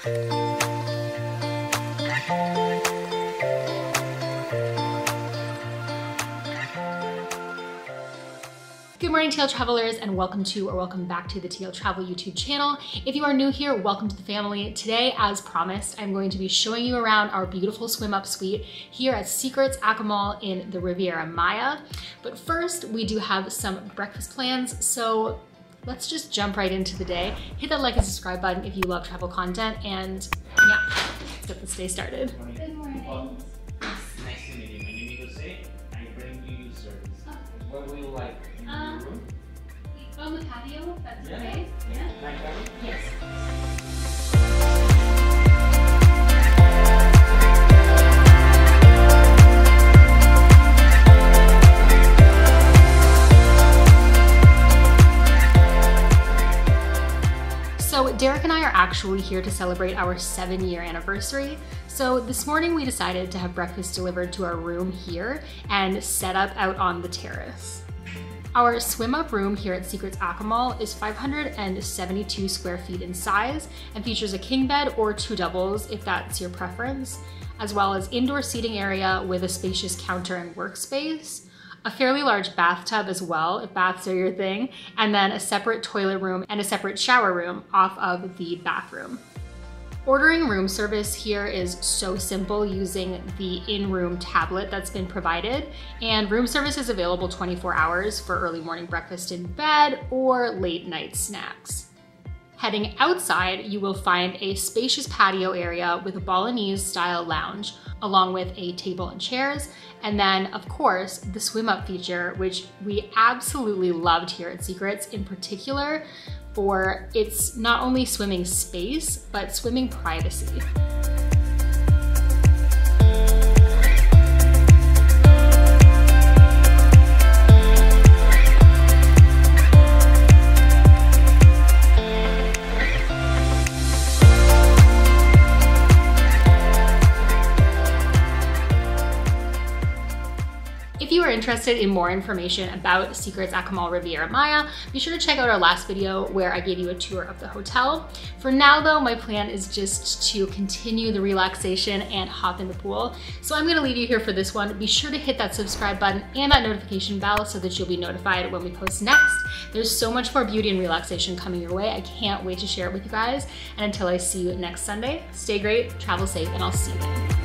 Good morning, TL Travelers, and welcome back to the TL Travel YouTube channel. If you are new here, welcome to the family. Today, as promised, I'm going to be showing you around our beautiful swim up suite here at Secrets Akumal in the Riviera Maya. But first, we do have some breakfast plans, so let's just jump right into the day. Hit that like and subscribe button if you love travel content, and yeah, let's get this day started. Good morning. Nice to meet you. My name is Jose. I bring you service. Okay. What will you like? In your room? On the patio, if that's Yeah. okay. Yeah. Night cabin? Yes. So Derek and I are actually here to celebrate our 7-year anniversary. So this morning we decided to have breakfast delivered to our room here and set up out on the terrace. Our swim up room here at Secrets Akumal is 572 square feet in size and features a king bed or 2 doubles if that's your preference, as well as indoor seating area with a spacious counter and workspace, a fairly large bathtub as well, if baths are your thing, and then a separate toilet room and a separate shower room off of the bathroom. Ordering room service here is so simple using the in-room tablet that's been provided, and room service is available 24 hours for early morning breakfast in bed or late night snacks. Heading outside, you will find a spacious patio area with a Balinese style lounge, along with a table and chairs, and then of course the swim up feature, which we absolutely loved here at Secrets, in particular for its not only swimming space, but swimming privacy. If you are interested in more information about Secrets Akumal Riviera Maya, be sure to check out our last video where I gave you a tour of the hotel. For now though, my plan is just to continue the relaxation and hop in the pool. So I'm gonna leave you here for this one. Be sure to hit that subscribe button and that notification bell so that you'll be notified when we post next. There's so much more beauty and relaxation coming your way. I can't wait to share it with you guys. And until I see you next Sunday, stay great, travel safe, and I'll see you then.